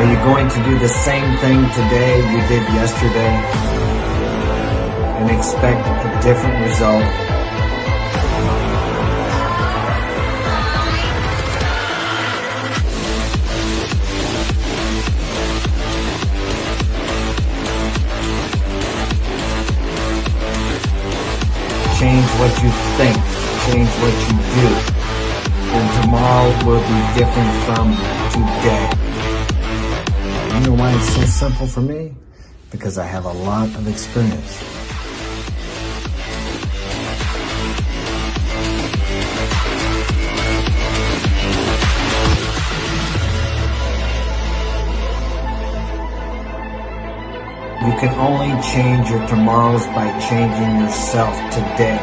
Are you going to do the same thing today you did yesterday and expect a different result? Change what you think, change what you do, and tomorrow will be different from today. You know why it's so simple for me? Because I have a lot of experience. You can only change your tomorrows by changing yourself today.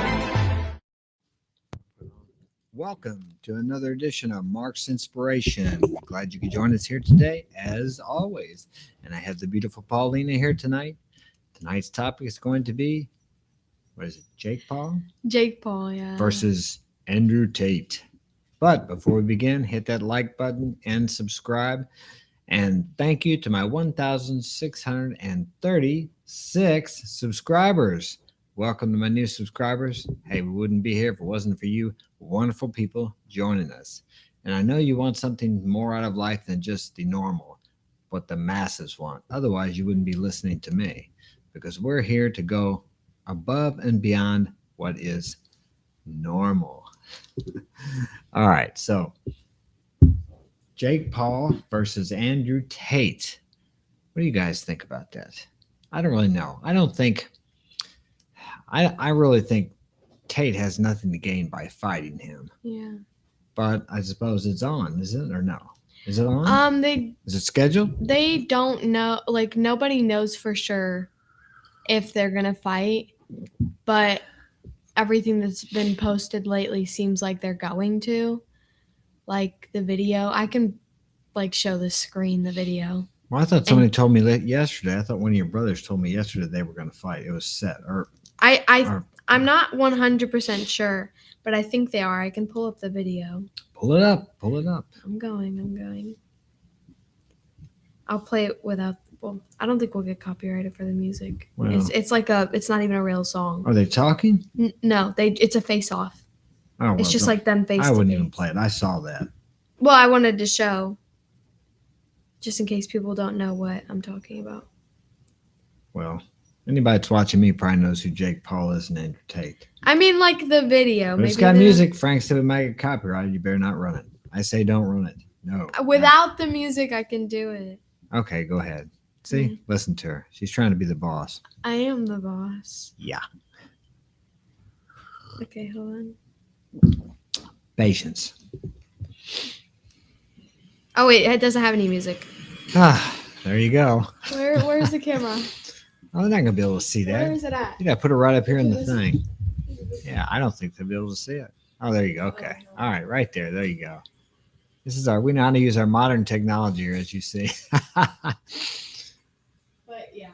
Welcome to another edition of Mark's Inspiration. Glad you could join us here today, as always. And I have the beautiful Paulina here tonight. Tonight's topic is going to be, what is it, Jake Paul? Jake Paul, yeah. Versus Andrew Tate. But before we begin, hit that like button and subscribe. And thank you to my 1,636 subscribers. Welcome to my new subscribers. Hey, we wouldn't be here if it wasn't for you wonderful people joining us. And I know you want something more out of life than just the normal, what the masses want. Otherwise, you wouldn't be listening to me, because we're here to go above and beyond what is normal. All right, so Jake Paul versus Andrew Tate. What do you guys think about that? I don't really know. I really think Tate has nothing to gain by fighting him. Yeah. But I suppose it's on, is it, or no? Is it on? Is it scheduled? They don't know. Like, nobody knows for sure if they're gonna fight, but everything that's been posted lately seems like they're going to. Like the video, I can show the screen the video. Well, I thought somebody told me that yesterday. I thought one of your brothers told me yesterday they were going to fight. It was set. I'm not 100% sure, but I think they are. I can pull up the video. Pull it up. Pull it up. I'm going. I'll play it without. Well, I don't think we'll get copyrighted for the music. Well, it's not even a real song. Are they talking? No, it's a face off. Oh, well, it's just like them face. I wouldn't even play it. I saw that. Well, I wanted to show, just in case people don't know what I'm talking about. Well, anybody that's watching me probably knows who Jake Paul is and Andrew Tate. I mean, like the video. But it's got music. Frank said it might get copyrighted. You better not run it. I say don't run it. No. Without the music, I can do it. Okay, go ahead. See? Listen to her. She's trying to be the boss. I am the boss. Yeah. Okay, hold on. Patience. Oh, wait. It doesn't have any music. There you go. Where's the camera? Oh, they're not going to be able to see that. Where is it at? You got to put it right up here in the thing. Yeah, I don't think they'll be able to see it. Oh, there you go. Okay. All right, right there. There you go. We know how to use our modern technology here, as you see. But yeah.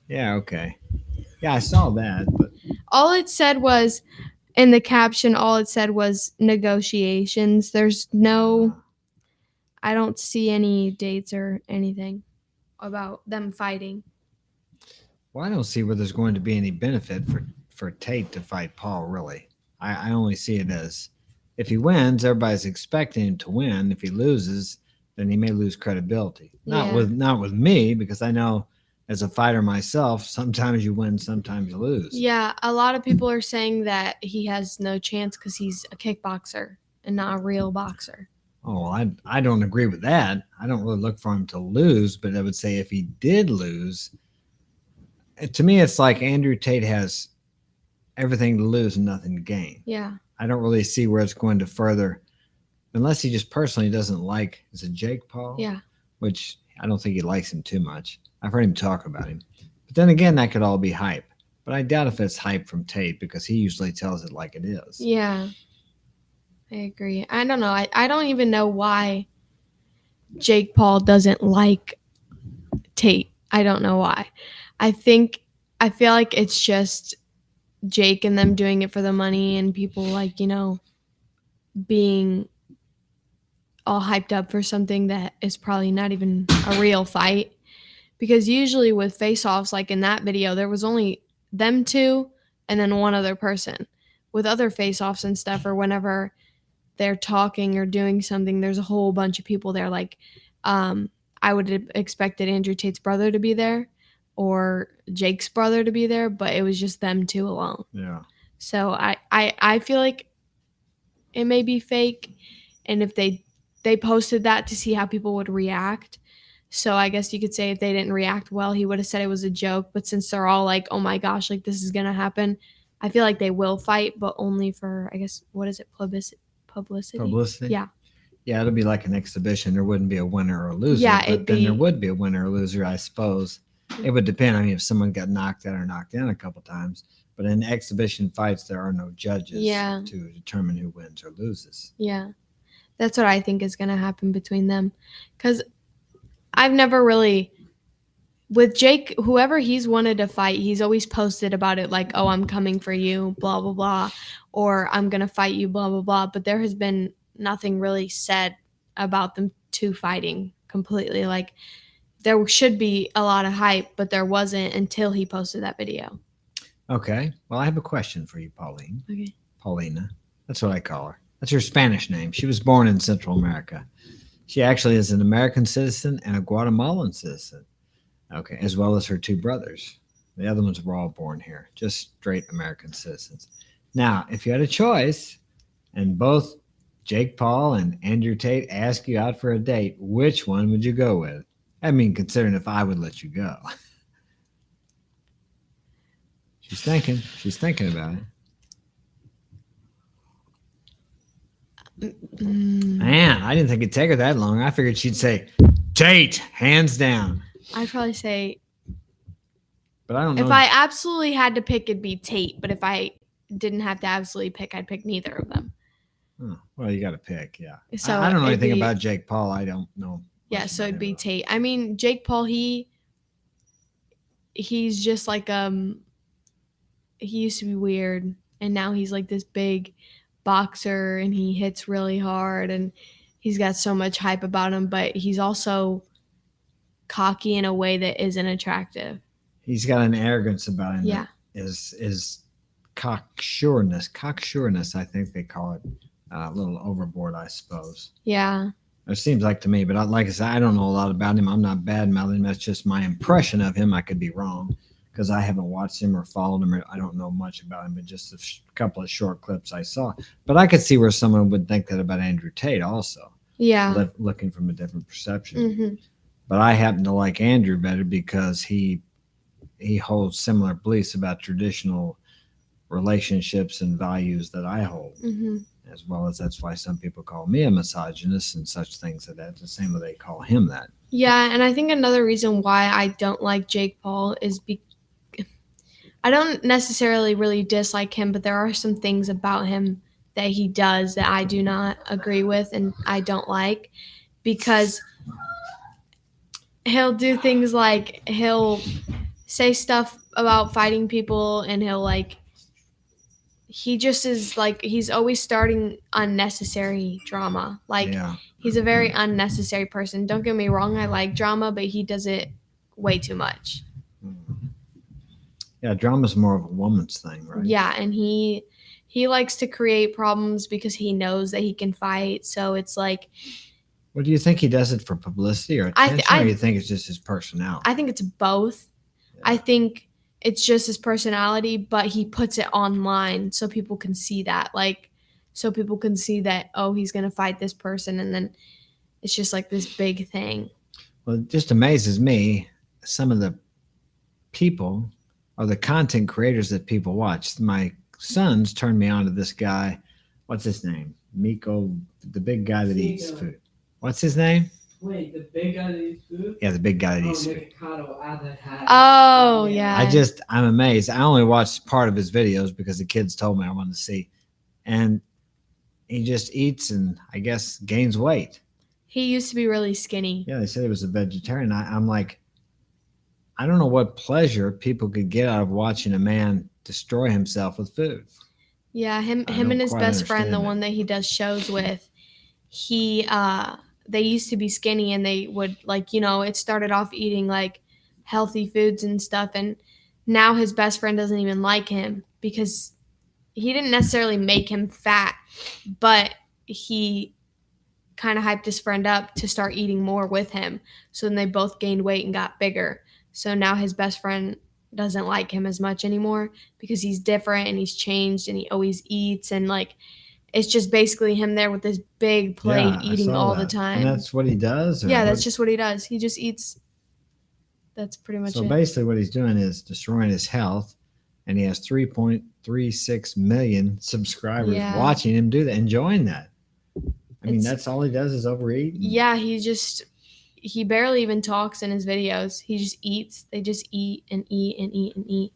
Yeah, okay. Yeah, I saw that. But all it said was, in the caption, negotiations. There's no, I don't see any dates or anything about them fighting. Well, I don't see where there's going to be any benefit for Tate to fight Paul, really. I only see it as, if he wins, everybody's expecting him to win. If he loses, then he may lose credibility. Not with me, because I know as a fighter myself, sometimes you win, sometimes you lose. Yeah, a lot of people are saying that he has no chance because he's a kickboxer and not a real boxer. Oh, well, I don't agree with that. I don't really look for him to lose, but I would say if he did lose, to me, it's like Andrew Tate has everything to lose and nothing to gain. Yeah. I don't really see where it's going to further, unless he just personally doesn't like, is it Jake Paul? Yeah. Which I don't think he likes him too much. I've heard him talk about him. But then again, that could all be hype. But I doubt if it's hype from Tate, because he usually tells it like it is. Yeah. I agree. I don't know. I don't even know why Jake Paul doesn't like Tate. I don't know why. I feel like it's just Jake and them doing it for the money and people being all hyped up for something that is probably not even a real fight. Because usually with face-offs, like in that video, there was only them two and then one other person. With other face-offs and stuff, or whenever they're talking or doing something, there's a whole bunch of people there. Like, I would have expected Andrew Tate's brother to be there or Jake's brother to be there, but it was just them two alone. Yeah. So I feel like it may be fake, and if they posted that to see how people would react. So I guess you could say if they didn't react well, he would have said it was a joke. But since they're all like, oh my gosh, like this is going to happen, I feel like they will fight, but only for, I guess, what is it? Publicity? Publicity? Yeah. Yeah, it'll be like an exhibition. There wouldn't be a winner or a loser. Yeah, but then there would be a winner or loser, I suppose. It would depend. I mean, if someone got knocked out or knocked in a couple times. But in exhibition fights, there are no judges to determine who wins or loses. Yeah. That's what I think is going to happen between them. Because I've never really, with Jake, whoever he's wanted to fight, he's always posted about it like, oh, I'm coming for you, blah, blah, blah, or I'm going to fight you, blah, blah, blah. But there has been nothing really said about them two fighting completely. Like, there should be a lot of hype, but there wasn't until he posted that video. Okay. Well, I have a question for you, Pauline. Okay. Paulina. That's what I call her. That's her Spanish name. She was born in Central America. She actually is an American citizen and a Guatemalan citizen. Okay, as well as her two brothers. The other ones were all born here, just straight American citizens. Now, if you had a choice and both Jake Paul and Andrew Tate ask you out for a date, which one would you go with? I mean, considering if I would let you go. She's thinking. She's thinking about it. Man, I didn't think it'd take her that long. I figured she'd say, Tate, hands down. I'd probably say, but I don't know. If I absolutely had to pick, it'd be Tate. But if I didn't have to absolutely pick, I'd pick neither of them. Oh, well, you got to pick, yeah. So I don't know anything about Jake Paul. I don't know. Yeah, so it'd be Tate. I mean, Jake Paul, he's just like he used to be weird, and now he's like this big boxer, and he hits really hard, and he's got so much hype about him, but he's also cocky in a way that isn't attractive. He's got an arrogance about him. Yeah. That is cocksureness, I think they call it. A little overboard, I suppose. Yeah. It seems like to me, but like I said, I don't know a lot about him. I'm not bad-mouthing him. That's just my impression of him. I could be wrong because I haven't watched him or followed him. Or I don't know much about him, but just a couple of short clips I saw. But I could see where someone would think that about Andrew Tate also. Yeah. Looking from a different perception. Mm-hmm. But I happen to like Andrew better because he holds similar beliefs about traditional relationships and values that I hold. Mm-hmm. As well as that's why some people call me a misogynist and such things like that. The same way they call him that. Yeah, and I think another reason why I don't like Jake Paul is I don't necessarily really dislike him, but there are some things about him that he does that I do not agree with and I don't like, because he'll do things like he'll say stuff about fighting people, and he just is like, he's always starting unnecessary drama. Like, yeah. He's a very unnecessary person. Don't get me wrong, I like drama, but he does it way too much. Yeah, drama's more of a woman's thing, right? Yeah, and he likes to create problems because he knows that he can fight. So it's like... Well, do you think he does it for publicity or attention, or do you think it's just his personality? I think it's both. Yeah. I think it's just his personality, but he puts it online so people can see that. Like, so people can see that, oh, he's going to fight this person, and then it's just like this big thing. Well, it just amazes me, some of the people or the content creators that people watch. My sons turned me on to this guy. What's his name? Miko, the big guy that eats food. What's his name? Wait, the big guy that eats food? Yeah, the big guy that eats food. Oh, yeah. I'm amazed. I only watched part of his videos because the kids told me I wanted to see. And he just eats and I guess gains weight. He used to be really skinny. Yeah, they said he was a vegetarian. I'm like, I don't know what pleasure people could get out of watching a man destroy himself with food. Yeah, him and his best friend, the one that he does shows with, they used to be skinny, and they would, like, it started off eating like healthy foods and stuff, and now his best friend doesn't even like him because he didn't necessarily make him fat, but he kind of hyped his friend up to start eating more with him. So then they both gained weight and got bigger. So now his best friend doesn't like him as much anymore because he's different and he's changed and he always eats, and like it's just basically him there with this big plate Yeah, I eating saw all the that. time. And that's what he does? Or Yeah, that's what? just what he does. He just eats. That's pretty much So it. basically what he's doing is destroying his health, and he has 3.36 million subscribers Yeah. watching him do that, enjoying that. I mean, It's- that's all he does is overeat. Yeah, he barely even talks in his videos. He just eats. They just eat and eat and eat and eat.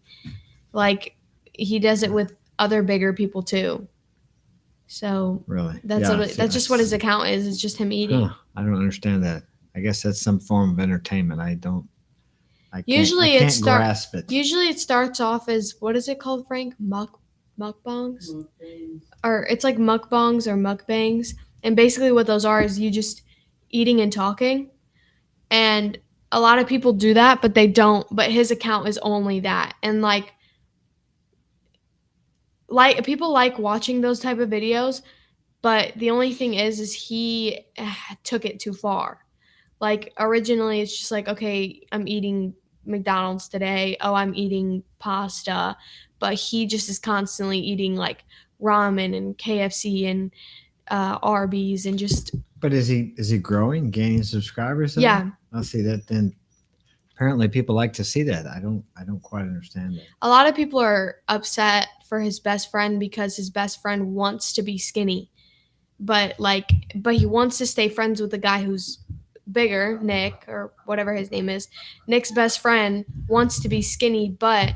Like, he does it with other bigger people too. So Really? that's Yeah, literally, see, that's just what his account is. It's just him eating. Huh, I don't understand that. I guess that's some form of entertainment. I can't Usually grasp it. Usually it starts off as, what is it called, Frank? Mukbangs? Or it's like mukbangs or mukbangs. And basically what those are is you just eating and talking. And a lot of people do that, but they don't. But his account is only that. And like people like watching those type of videos, but the only thing is he took it too far. Like, originally it's just like, okay, I'm eating McDonald's today. Oh, I'm eating pasta. But he just is constantly eating like ramen and KFC and Arby's and just, But is he growing, gaining subscribers? though? yeah. I'll see that then. Apparently people like to see that. I don't quite understand that. A lot of people are upset for his best friend because his best friend wants to be skinny. But he wants to stay friends with the guy who's bigger, Nick, or whatever his name is. Nick's best friend wants to be skinny, but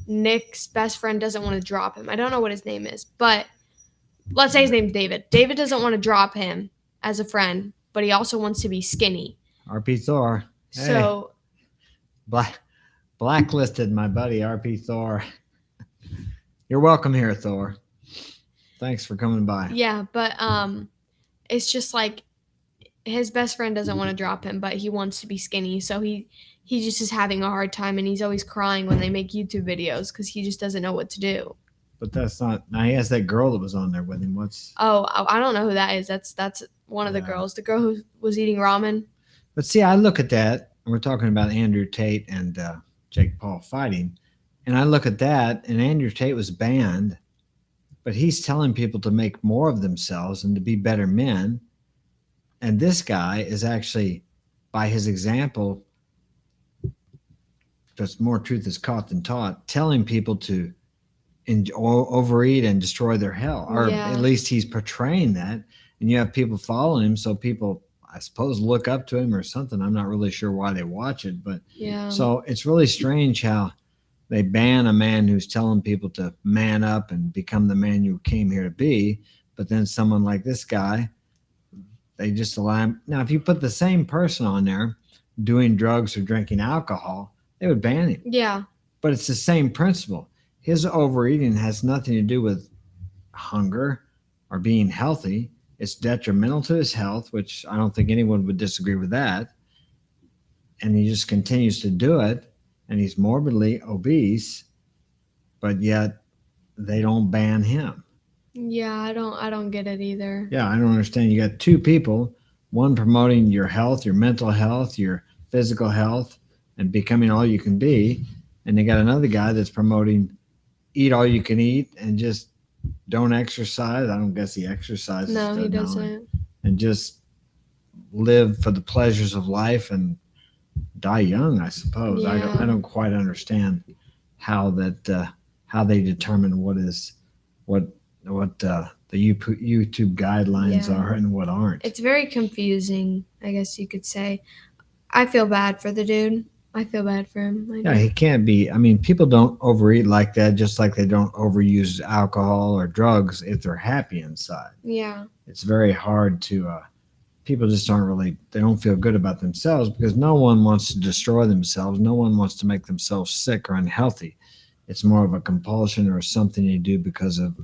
Nick's best friend doesn't want to drop him. I don't know what his name is, but let's say his name's David. David doesn't want to drop him as a friend, but he also wants to be skinny. RP Thor. Hey, So blacklisted my buddy RP Thor. You're welcome here, Thor. Thanks for coming by. yeah, but it's just like his best friend doesn't want to drop him, but he wants to be skinny. So he just is having a hard time, and he's always crying when they make YouTube videos because he just doesn't know what to do. But that's not. Now he has that girl that was on there with him. What's? Oh, I don't know who that is. That's one of the Yeah. girls. The girl who was eating ramen. But see, I look at that. And we're talking about Andrew Tate and Jake Paul fighting, and I look at that, and Andrew Tate was banned, but he's telling people to make more of themselves and to be better men. And this guy is actually, by his example, just more truth is caught than taught, telling people to overeat and destroy their health, or Yeah. at least he's portraying that. And you have people following him, so people, I suppose, look up to him or something. I'm not really sure why they watch it, but Yeah. so it's really strange how they ban a man who's telling people to man up and become the man you came here to be. But then someone like this guy, they just allow him. Now, if you put the same person on there doing drugs or drinking alcohol, they would ban him. Yeah. But it's the same principle. His overeating has nothing to do with hunger or being healthy. It's detrimental to his health, which I don't think anyone would disagree with that. And he just continues to do it. And he's morbidly obese, but yet they don't ban him. Yeah, I don't get it either. Yeah, I don't understand. You got two people, one promoting your health, your mental health, your physical health, and becoming all you can be. And they got another guy that's promoting eat all you can eat and just don't exercise. I don't guess he exercises. No, he doesn't. doesn't. And just live for the pleasures of life and die young, I suppose. Yeah. I don't quite understand how they determine what the YouTube guidelines Yeah. are and what aren't. It's very confusing, I guess you could say. I feel bad for the dude. I feel bad for him. I Yeah, do. he can't be. I mean, people don't overeat like that, just like they don't overuse alcohol or drugs if they're happy inside. Yeah. It's very hard to. People just aren't really. They don't feel good about themselves because no one wants to destroy themselves. No one wants to make themselves sick or unhealthy. It's more of a compulsion or something they do because of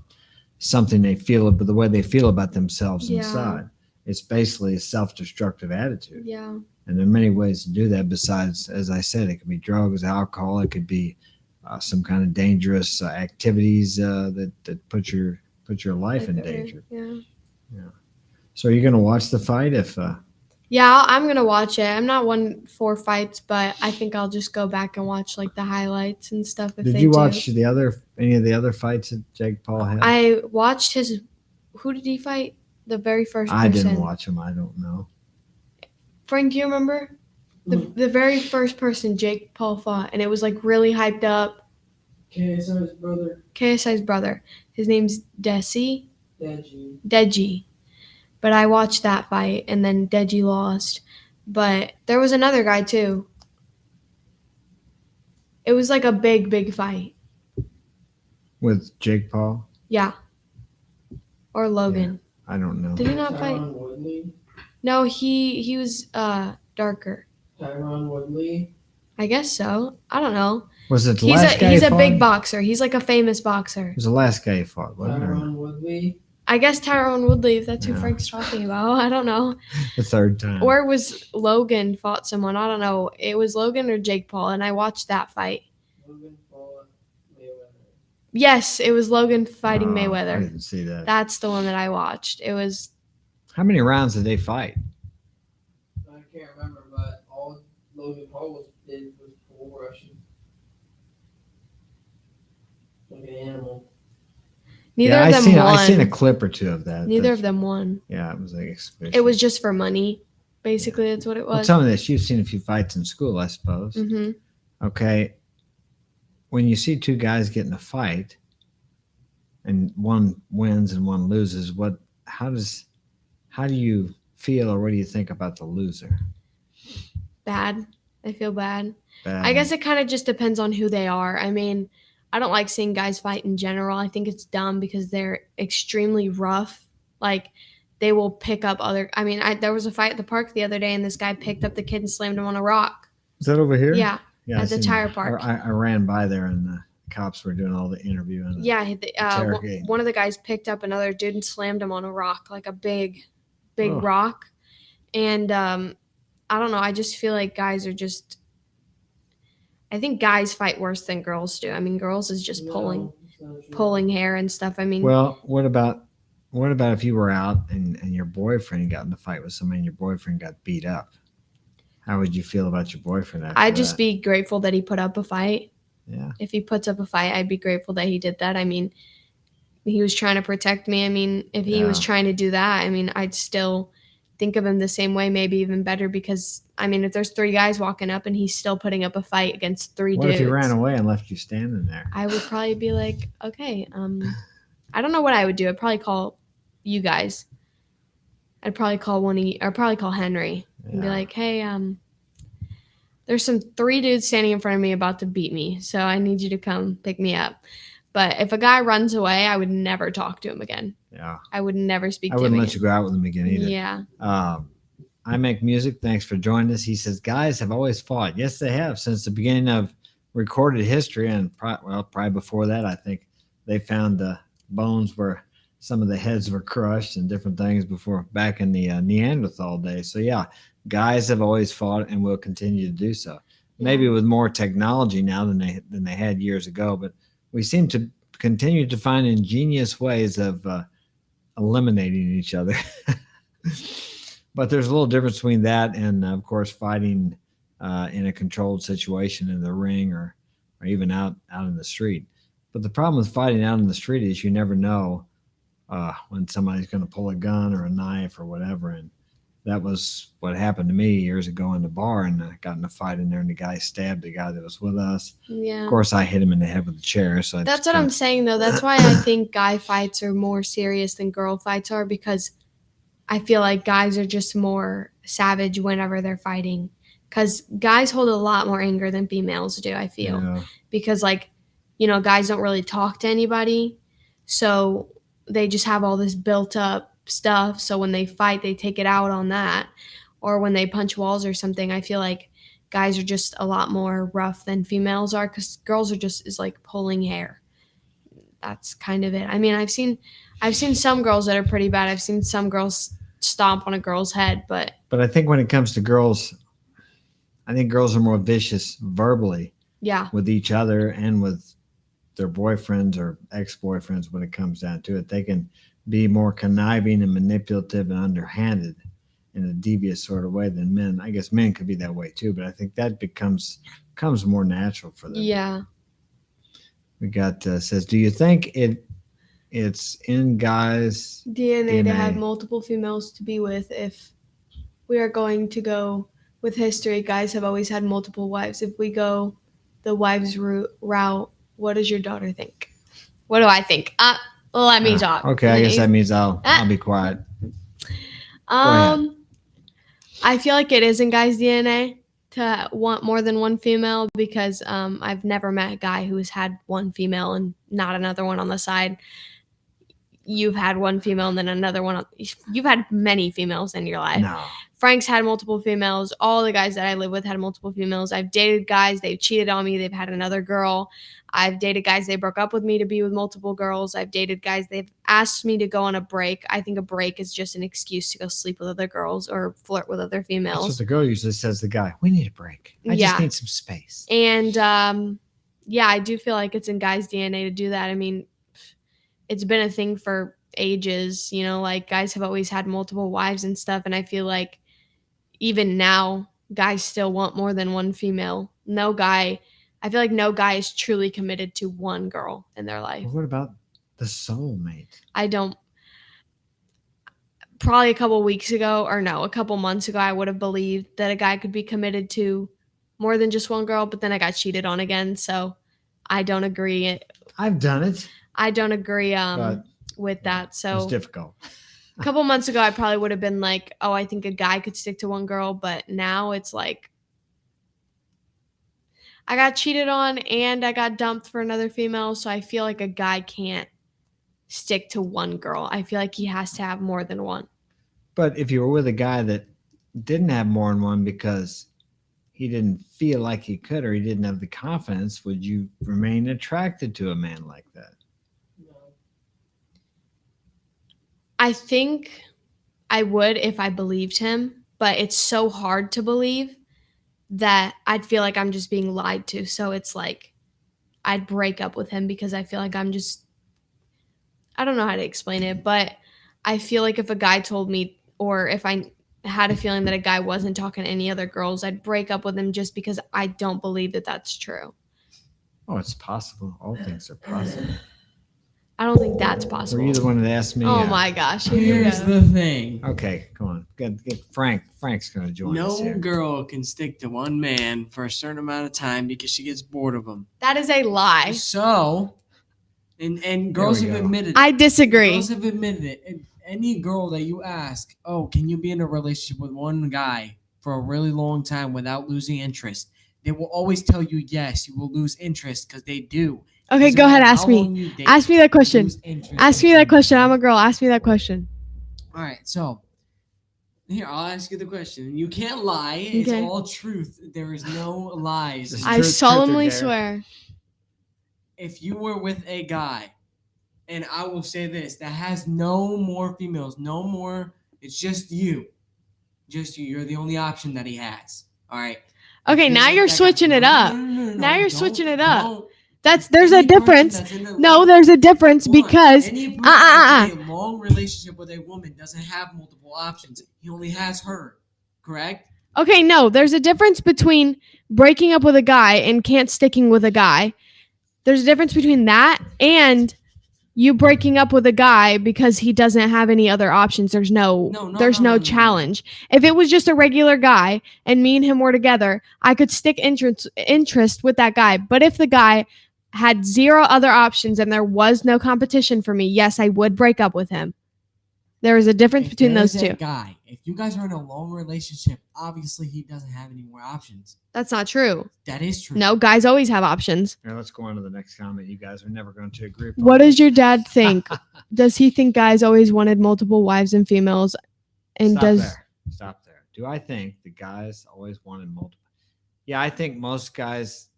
something they feel, but the way they feel about themselves Yeah. inside. it's basically a self-destructive attitude. Yeah. And there are many ways to do that besides, as I said, it could be drugs, alcohol, it could be some kind of dangerous activities that put your life in danger. Yeah. So are you going to watch the fight if Yeah, I'm going to watch it. I'm not one for fights, but I think I'll just go back and watch like the highlights and stuff if did they you do. watch any of the other fights that Jake Paul had? I watched his. Who did he fight? The very first person. I didn't watch him. I don't know. Frank, do you remember? The very first person Jake Paul fought, and it was like really hyped up. KSI's brother. KSI's brother. His name's Deji. Deji. But I watched that fight, and then Deji lost. But there was another guy too. It was like a big fight. With Jake Paul? Yeah. Or Logan. I don't know. Did he not fight? Tyron Woodley. No, he was darker. Tyron Woodley. I guess so. I don't know. Was it the last guy He's a fought? big boxer. He's like a famous boxer. It was the last guy he fought, wasn't it? Tyron Woodley. I guess Tyrone Woodley, if that's who Yeah. Frank's talking about. I don't know. The third time. Or was Logan fought someone? I don't know. It was Logan or Jake Paul, and I watched that fight. Logan Paul Mayweather. Yes, it was Logan fighting I Mayweather. didn't see that. That's the one that I watched. It was How many rounds did they fight? I can't remember, but all Logan Paul did was bull rushing. Like an animal. neither of them won. I seen a clip or two of that. Neither of them won. Yeah, it was like exhibition. It was just for money. Basically, that's what it Well, was. tell me this. You've seen a few fights in school, I suppose. hmm Okay. When you see two guys get in a fight and one wins and one loses, how do you feel or what do you think about the loser? Bad. I feel bad. Bad? I guess it kind of just depends on who they are. I mean, I don't like seeing guys fight in general. I think it's dumb because they're extremely rough. Like, they will pick up other. I mean, there was a fight at the park the other day, and this guy picked up the kid and slammed him on a rock. Is that over here? Yeah, Yeah, I at the seen tire that. park. I ran by there and the cops were doing all the interviewing. Yeah, interrogate. one of the guys picked up another dude and slammed him on a rock, like a big Oh. rock. And I don't know. I just feel like guys are just. I think guys fight worse than girls do. I mean, girls is just No, pulling it's not true. pulling hair and stuff. I mean, Well, what about if you were out and your boyfriend got in a fight with somebody and your boyfriend got beat up? How would you feel about your boyfriend after I'd just that? be grateful that he put up a fight. Yeah. If he puts up a fight, I'd be grateful that he did that. I mean, he was trying to protect me. I mean, if he was Yeah. trying to do that, I mean, I'd still think of him the same way, maybe even better, because I mean, if there's three guys walking up and he's still putting up a fight against three What dudes, if he ran away and left you standing there? I would probably be like, okay, I don't know what I would do. I'd probably call you guys. I'd probably call one of you, or probably call Henry and be Yeah. like, hey, there's some three dudes standing in front of me about to beat me, so I need you to come pick me up. But if a guy runs away, I would never talk to him again. Yeah. I would never speak I to him wouldn't again. let you go out with him again either. Yeah. I make music. Thanks for joining us. He says, guys have always fought. Yes, they have since the beginning of recorded history. And probably before that, I think they found the bones where some of the heads were crushed and different things before back in the Neanderthal days. So yeah, guys have always fought and will continue to do so. Maybe with more technology now than they had years ago, but we seem to continue to find ingenious ways of eliminating each other. But there's a little difference between that and, of course, fighting in a controlled situation in the ring or even out in the street. But the problem with fighting out in the street is you never know when somebody's going to pull a gun or a knife or whatever. And that was what happened to me years ago in the bar, and I got in a fight in there, and the guy stabbed the guy that was with us. Yeah. Of course, I hit him in the head with a chair. So That's what I'm saying, though. That's why I think guy fights are more serious than girl fights are, because I feel like guys are just more savage whenever they're fighting. Because guys hold a lot more anger than females do, I feel. Yeah. Because, like, you know, guys don't really talk to anybody. So they just have all this built up stuff. So when they fight, they take it out on that. Or when they punch walls or something, I feel like guys are just a lot more rough than females are, because girls are just is like pulling hair. That's kind of it. I mean, I've seen some girls that are pretty bad. I've seen some girls stomp on a girl's head, but But I think when it comes to girls, I think girls are more vicious verbally yeah. with each other and with their boyfriends or ex-boyfriends when it comes down to it. They can be more conniving and manipulative and underhanded in a devious sort of way than men. I guess men could be that way too, but I think that becomes more natural for them. Yeah. We got says, do you think it's in guys' DNA to have DNA. multiple females to be with? If we are going to go with history, guys have always had multiple wives. If we go the wives route, what does your daughter think? What do I think? Let me talk. Okay, I guess that please. means I'll be quiet. ahead. I feel like it is in guys' DNA to want more than one female because I've never met a guy who's had one female and not another one on the side. You've had one female and then another one. You've had many females in your life. No. Frank's had multiple females. All the guys that I live with had multiple females. I've dated guys. They've cheated on me. They've had another girl. I've dated guys. They broke up with me to be with multiple girls. I've dated guys. They've asked me to go on a break. I think a break is just an excuse to go sleep with other girls or flirt with other That's females. what the girl usually says to the guy. We need a break. I just Yeah. need some space. And yeah, I do feel like it's in guys' DNA to do that. I mean, it's been a thing for ages, you know, like guys have always had multiple wives and stuff. And I feel like even now, guys still want more than one female. I feel like no guy is truly committed to one girl in their life. Well, what about the soulmate? Probably a couple months ago, I would have believed that a guy could be committed to more than just one girl, but then I got cheated on again. So I don't agree. I've done it. I don't agree But with that. it's So difficult. a couple months ago, I probably would have been like, oh, I think a guy could stick to one girl. But now it's like, I got cheated on and I got dumped for another female. So I feel like a guy can't stick to one girl. I feel like he has to have more than one. But if you were with a guy that didn't have more than one because he didn't feel like he could or he didn't have the confidence, would you remain attracted to a man like that? No. I think I would if I believed him, but it's so hard to believe that I'd feel like I'm just being lied to. So it's like I'd break up with him because I feel like I don't know how to explain it, but I feel like if a guy told me, or if I had a feeling that a guy wasn't talking to any other girls, I'd break up with him just because I don't believe that that's true. Oh, it's possible. All things are possible. I don't think that's Were possible. you the one that asked me? Oh my gosh. Here you Here's go. the thing. Okay, come on. Get Frank. Frank's going to join us No here. girl can stick to one man for a certain amount of time because she gets bored of him. That is a lie. So, and girls we have go. admitted it. I disagree. Girls have admitted it. And any girl that you ask, oh, can you be in a relationship with one guy for a really long time without losing interest? They will always tell you yes, you will lose interest because they do. Okay, Doesn't go ahead. matter Ask how me. long you date, Ask me that you question. lose interest Ask in me that somebody. question. I'm a girl. Ask me that question. All right, so here I'll ask you the question. You can't lie. It's Okay. all truth. There is no lies. Just I truth or solemnly dare. swear. If you were with a guy, and I will say this, that has no more females, no more. It's just you. Just you. You're the only option that he has. All right. Okay, If now with you're that guy- switching it up. No, Now you're don't- switching it up. don't. There's a Any person difference. that's in a No, long- there's a difference Hold on. because Any person that's uh-uh. in a long relationship with a woman doesn't have multiple options. He only has her. Correct? Okay, no, there's a difference between breaking up with a guy and can't sticking with a guy. There's a difference between that and you breaking up with a guy because he doesn't have any other options. There's no No. challenge. If it was just a regular guy and me and him were together, I could stick interest with that guy. But if the guy had zero other options and there was no competition for me, yes, I would break up with him. There is a difference If between there those is a two. guy, if you guys are in a long relationship, obviously he doesn't have any more options. That's not true. That is true. No, guys always have options. Now let's go on to the next comment. You guys are never going to agree. What does your dad think? Does he think guys always wanted multiple wives and females? And Stop there. Do I think the guys always wanted multiple? Yeah, I think most guys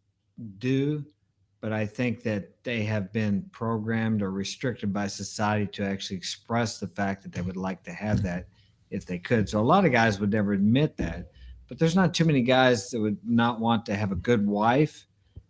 do, but I think that they have been programmed or restricted by society to actually express the fact that they would like to have that if they could. So a lot of guys would never admit that. But there's not too many guys that would not want to have a good wife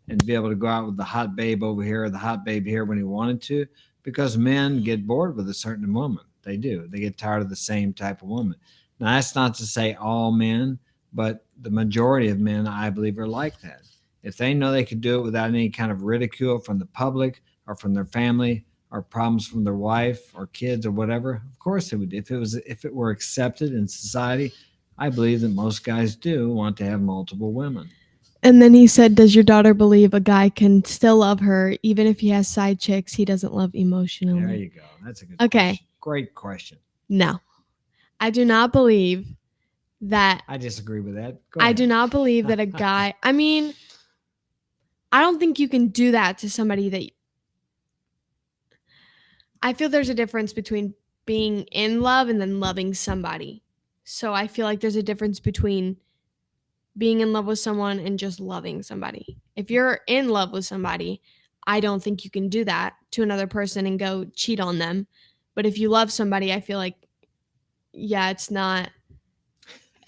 and be able to go out with the hot babe over here or the hot babe here when he wanted to, because men get bored with a certain woman. They do. They get tired of the same type of woman. Now, that's not to say all men, but the majority of men, I believe, are like that. If they know they could do it without any kind of ridicule from the public or from their family or problems from their wife or kids or whatever, of course they would. If it were accepted in society, I believe that most guys do want to have multiple women. And then he said, does your daughter believe a guy can still love her even if he has side chicks he doesn't love emotionally? There you go. That's a good Okay. question. Great question. No. I do not believe that. I disagree with that. Go I ahead. do not believe that a guy, I mean, I don't think you can do that to somebody that. I feel there's a difference between being in love and then loving somebody. So I feel like there's a difference between being in love with someone and just loving somebody. If you're in love with somebody, I don't think you can do that to another person and go cheat on them. But if you love somebody, I feel like, yeah, it's not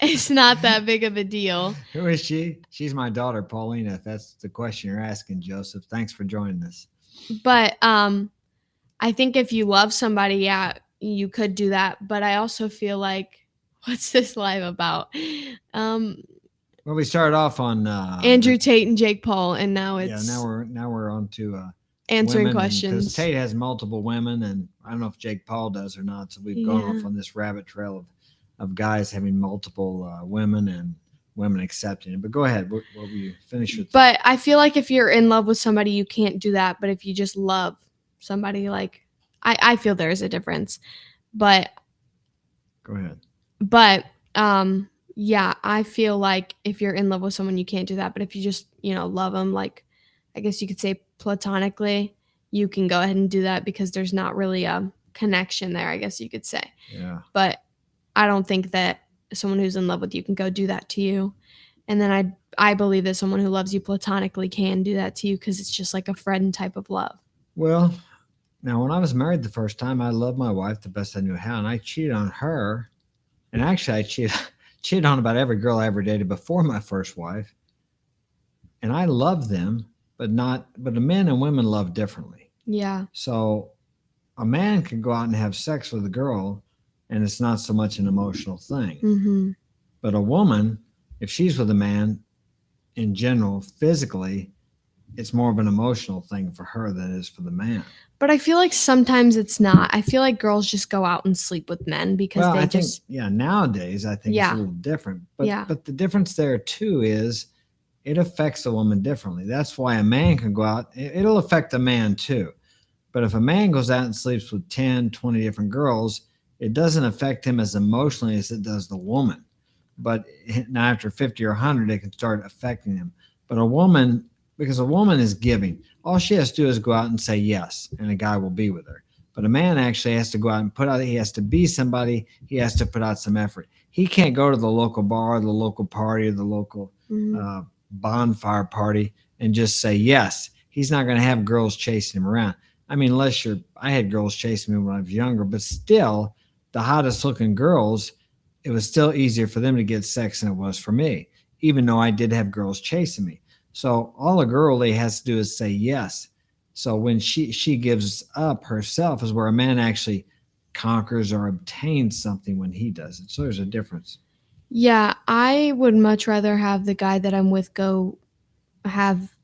that big of a deal. Who is she? She's my daughter, Paulina. If that's the question you're asking, Joseph. Thanks for joining us. But I think if you love somebody, yeah, you could do that. But I also feel like, what's this live about? Well, we started off on Andrew Tate and Jake Paul, and now it's now we're on to answering women, questions. because Tate has multiple women, and I don't know if Jake Paul does or not. So we've gone off on this rabbit trail of guys having multiple women and women accepting it. But go ahead. What were you finish with? But I feel like if you're in love with somebody, you can't do that. But if you just love somebody, like I feel there is a difference. But Go ahead. But yeah, I feel like if you're in love with someone, you can't do that. But if you just, love them, like I guess you could say platonically, you can go ahead and do that because there's not really a connection there, I guess you could say. Yeah. But I don't think that someone who's in love with you can go do that to you. And then I believe that someone who loves you platonically can do that to you because it's just like a friend type of love. Well, now when I was married the first time, I loved my wife the best I knew how, and I cheated on her. And actually, I cheated on about every girl I ever dated before my first wife. And I loved them, but the men and women love differently. Yeah. So a man can go out and have sex with a girl, and it's not so much an emotional thing. Mm-hmm. But a woman, if she's with a man, in general, physically, it's more of an emotional thing for her than it is for the man. But I feel like sometimes it's not. I feel like girls just go out and sleep with men because nowadays I think it's a little different. But the difference there too is it affects a woman differently. That's why a man can go out. It'll affect a man too. But if a man goes out and sleeps with 10, 20 different girls, it doesn't affect him as emotionally as it does the woman. But now after 50 or 100, it can start affecting him. But a woman, because a woman is giving, all she has to do is go out and say yes, and a guy will be with her. But a man actually has to go out and he has to be somebody. He has to put out some effort. He can't go to the local bar, the local party, or the local bonfire party and just say yes. He's not going to have girls chasing him around. I mean, I had girls chasing me when I was younger, but still, the hottest looking girls, it was still easier for them to get sex than it was for me, even though I did have girls chasing me. So all a girl really has to do is say yes. So when she gives up herself is where a man actually conquers or obtains something when he does it. So there's a difference. Yeah, I would much rather have the guy that I'm with go have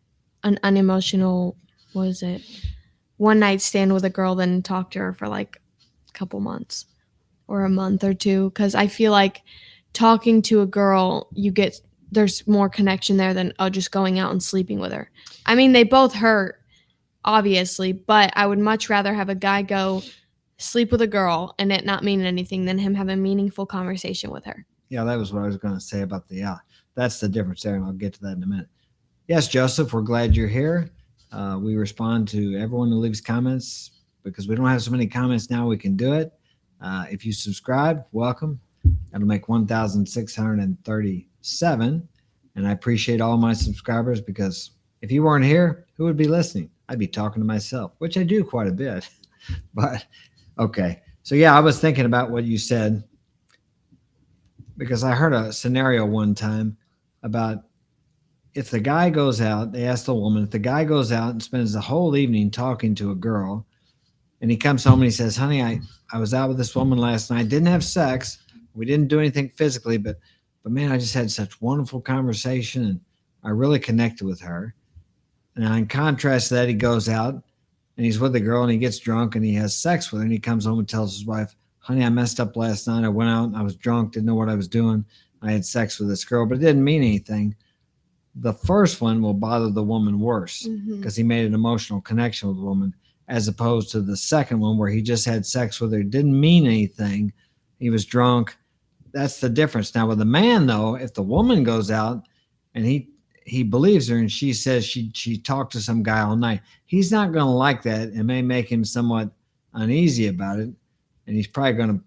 an unemotional, one night stand with a girl than talk to her for like a couple months or a month or two. Because I feel like talking to a girl, there's more connection there than just going out and sleeping with her. I mean, they both hurt, obviously, but I would much rather have a guy go sleep with a girl and it not mean anything than him have a meaningful conversation with her. Yeah, that was what I was going to say about that's the difference there, and I'll get to that in a minute. Yes, Joseph, we're glad you're here. We respond to everyone who leaves comments because we don't have so many comments now. We can do it. If you subscribe, welcome. That'll make 1,637. And I appreciate all my subscribers because if you weren't here, who would be listening? I'd be talking to myself, which I do quite a bit. But okay. So yeah, I was thinking about what you said. because I heard a scenario one time about if the guy goes out, they asked the woman, if the guy goes out and spends the whole evening talking to a girl and he comes home and he says, honey, I was out with this woman last night, didn't have sex, we didn't do anything physically, but man, I just had such wonderful conversation and I really connected with her. Now, in contrast to that, he goes out and he's with a girl and he gets drunk and he has sex with her and he comes home and tells his wife, honey, I messed up last night. I went out and I was drunk, didn't know what I was doing. I had sex with this girl, but it didn't mean anything. The first one will bother the woman worse because he made an emotional connection with the woman, as opposed to the second one where he just had sex with her. It didn't mean anything. He was drunk. That's the difference. Now with a man, though, if the woman goes out and he believes her and she says she talked to some guy all night, he's not going to like that. It may make him somewhat uneasy about it, and he's probably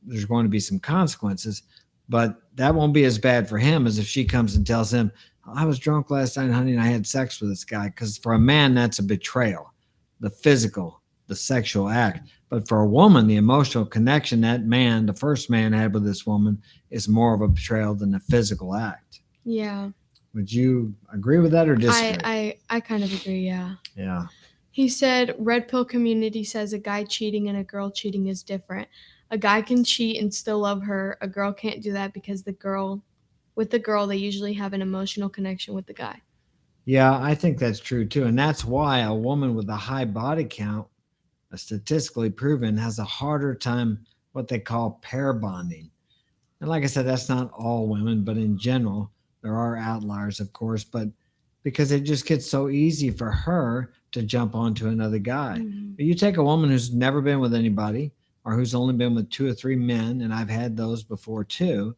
there's going to be some consequences, but that won't be as bad for him as if she comes and tells him, I was drunk last night, honey, and I had sex with this guy. Because for a man, that's a betrayal, the physical, the sexual act. But for a woman, the emotional connection that man, the first man, had with this woman is more of a betrayal than the physical act. Yeah. Would you agree with that or disagree? I kind of agree, yeah. Yeah. He said, Red Pill Community says a guy cheating and a girl cheating is different. A guy can cheat and still love her. A girl can't do that because with the girl, they usually have an emotional connection with the guy. Yeah, I think that's true too. And that's why a woman with a high body count, statistically proven, has a harder time what they call pair bonding. And like I said, that's not all women, but in general, there are outliers, of course, but because it just gets so easy for her to jump onto another guy. But you take a woman who's never been with anybody or who's only been with 2 or 3 men, and I've had those before too,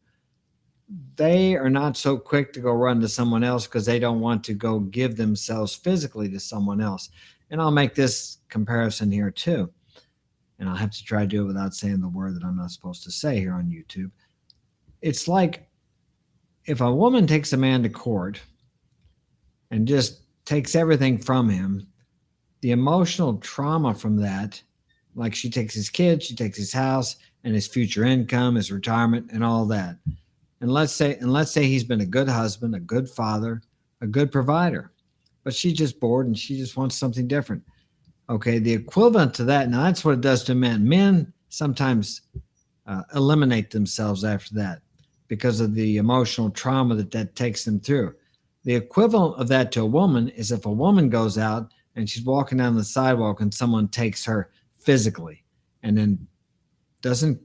they are not so quick to go run to someone else because they don't want to go give themselves physically to someone else. And I'll make this comparison here too. And I'll have to try to do it without saying the word that I'm not supposed to say here on YouTube. It's like if a woman takes a man to court and just takes everything from him, the emotional trauma from that, like she takes his kids, she takes his house and his future income, his retirement and all that. And let's say he's been a good husband, a good father, a good provider, but she's just bored and she just wants something different. Okay, the equivalent to that, now that's what it does to men. Men sometimes eliminate themselves after that because of the emotional trauma that takes them through. The equivalent of that to a woman is if a woman goes out and she's walking down the sidewalk and someone takes her physically and then doesn't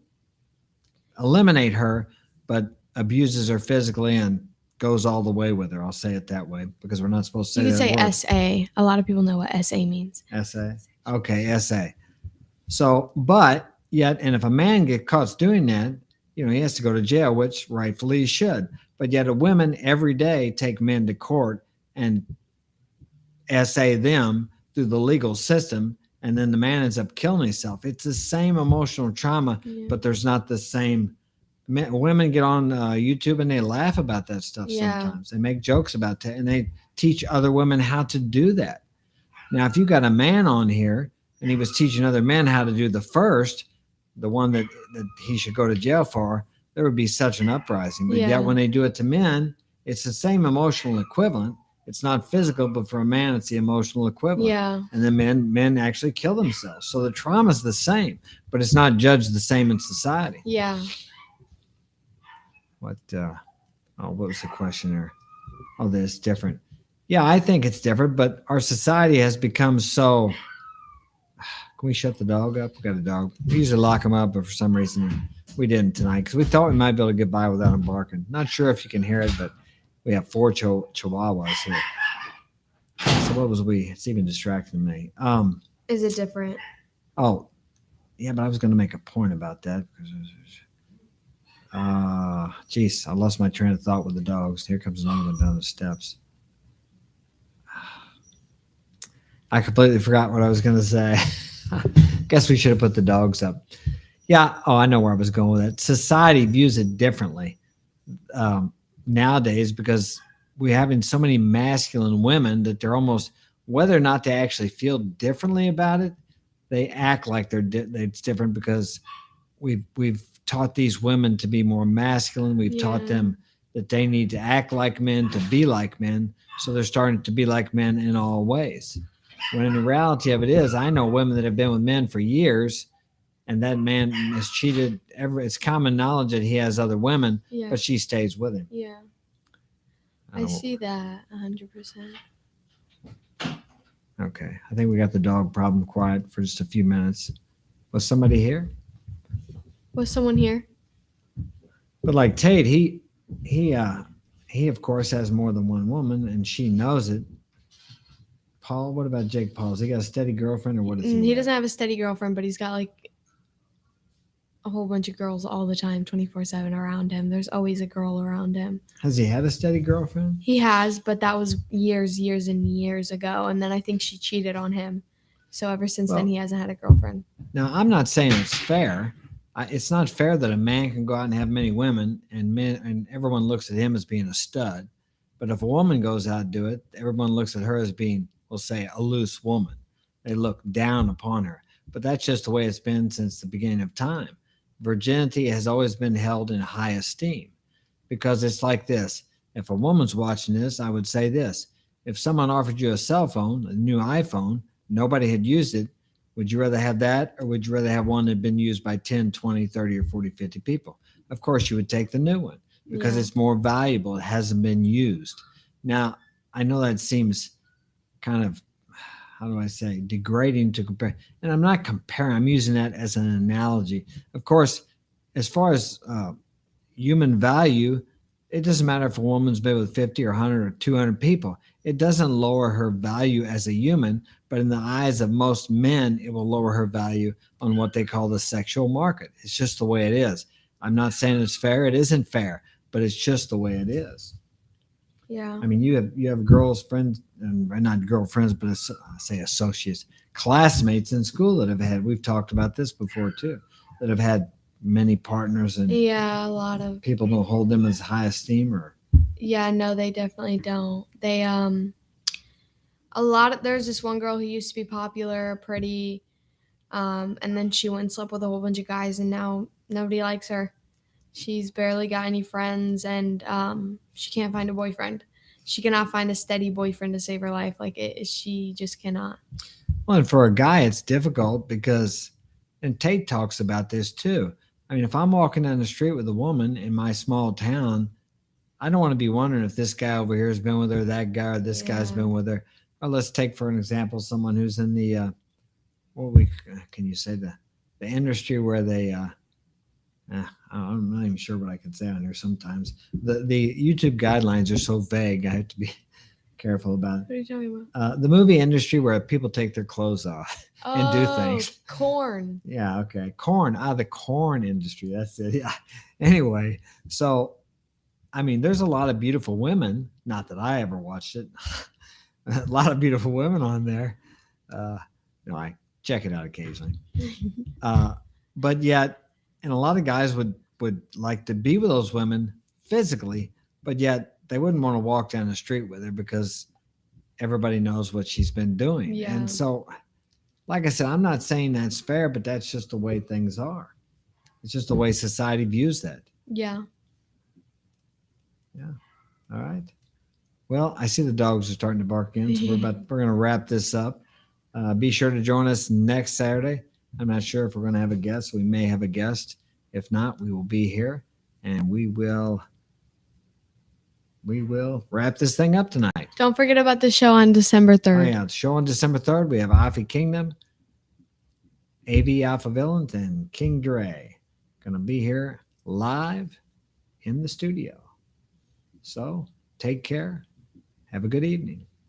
eliminate her, but abuses her physically and goes all the way with her. I'll say it that way because we're not supposed to say you that could word. say SA. A lot of people know what SA means. SA? Okay, SA. So, but yet, and if a man gets caught doing that, he has to go to jail, which rightfully he should. But yet, women every day take men to court and SA them through the legal system, and then the man ends up killing himself. It's the same emotional trauma, but there's not the same. Women get on YouTube and they laugh about that stuff sometimes. They make jokes about that, and they teach other women how to do that. Now, if you got a man on here and he was teaching other men how to do the one that he should go to jail for, there would be such an uprising. But yet when they do it to men, it's the same emotional equivalent. It's not physical, but for a man, it's the emotional equivalent. Yeah. And then men actually kill themselves. So the trauma is the same, but it's not judged the same in society. Yeah. What was the question there? Oh, that's different. Yeah, I think it's different, but our society has become so. Can we shut the dog up? We got a dog. We usually lock him up, but for some reason we didn't tonight because we thought we might be able to get by without him barking. Not sure if you can hear it, but we have 4 chihuahuas here. So what was we? It's even distracting me. Is it different? Oh, yeah, but I was going to make a point about that because. Geez, I lost my train of thought with the dogs. Here comes another one down the steps. I completely forgot what I was going to say. Guess we should have put the dogs up. Yeah. Oh, I know where I was going with it. Society views it differently nowadays because we're having so many masculine women that they're almost, whether or not they actually feel differently about it, they act like it's different because we've taught these women to be more masculine. We've taught Yeah. them that they need to act like men to be like men. So they're starting to be like men in all ways. When in the reality of it is, I know women that have been with men for years, and that man has cheated. It's common knowledge that he has other women, Yeah. but she stays with him. Yeah. I I don't- see that 100%. Okay, I think we got the dog problem quiet for just a few minutes. Was somebody here? Was someone here? But like Tate, he of course has more than one woman, and she knows it. Paul, what about Jake Paul? Has he got a steady girlfriend, or what is he? He got? doesn't have a steady girlfriend, but he's got like a whole bunch of girls all the time, 24/7 around him. There's always a girl around him. Has he had a steady girlfriend? He has, but that was years and years ago. And then I think she cheated on him. So ever since then, Well- he hasn't had a girlfriend. Now, I'm not saying it's fair. It's not fair that a man can go out and have many women, and everyone looks at him as being a stud. But if a woman goes out and do it, everyone looks at her as being, we'll say, a loose woman. They look down upon her. But that's just the way it's been since the beginning of time. Virginity has always been held in high esteem, because it's like this. If a woman's watching this, I would say this. If someone offered you a cell phone, a new iPhone, nobody had used it, would you rather have that, or would you rather have one that had been used by 10, 20, 30, or 40, 50 people? Of course, you would take the new one because Yeah. it's more valuable. It hasn't been used. Now, I know that seems kind of, how do I say, degrading to compare. And I'm not comparing. I'm using that as an analogy. Of course, as far as human value, it doesn't matter if a woman's been with 50 or 100 or 200 people. It doesn't lower her value as a human, but in the eyes of most men, it will lower her value on what they call the sexual market. It's just the way it is. I'm not saying it's fair. It isn't fair, but it's just the way it is. Yeah. I mean, you have girls, friends, and not girlfriends, but I say associates, classmates in school that have had. We've talked about this before too, that have had many partners, and Yeah, a lot of. people don't hold them as high esteem. Or Yeah, no, they definitely don't. They there's this one girl who used to be popular, pretty, and then she went and slept with a whole bunch of guys, and now nobody likes her. She's barely got any friends, and she can't find a boyfriend. She cannot find a steady boyfriend to save her life. She just cannot. well, and for a guy, it's difficult because, and Tate talks about this too. I mean, if I'm walking down the street with a woman in my small town, I don't want to be wondering if this guy over here has been with her, that guy, or this guy's Yeah. been with her. Or let's take, for an example, someone who's in the can you say the industry where they I'm not even sure what I can say on here sometimes. The YouTube guidelines are so vague. I have to be careful about it. What are you talking about? The movie industry where people take their clothes off and do things. Corn. Yeah, okay. Corn, the corn industry. That's it. Yeah. Anyway, so I mean, there's a lot of beautiful women. Not that I ever watched it. A lot of beautiful women on there. I check it out occasionally. But yet, and a lot of guys would like to be with those women physically, but yet they wouldn't want to walk down the street with her because everybody knows what she's been doing. Yeah. And so, like I said, I'm not saying that's fair, but that's just the way things are. It's just the way society views that. Yeah. All right. Well, I see the dogs are starting to bark in, so we're going to wrap this up. Be sure to join us next Saturday. I'm not sure if we're going to have a guest. We may have a guest. If not, we will be here, and we will wrap this thing up tonight. Don't forget about the show on December Oh 3rd. yeah, the show on December 3rd. We have Afi Kingdom, AV Alpha Villains, and King Dre going to be here live in the studio. So take care. Have a good evening.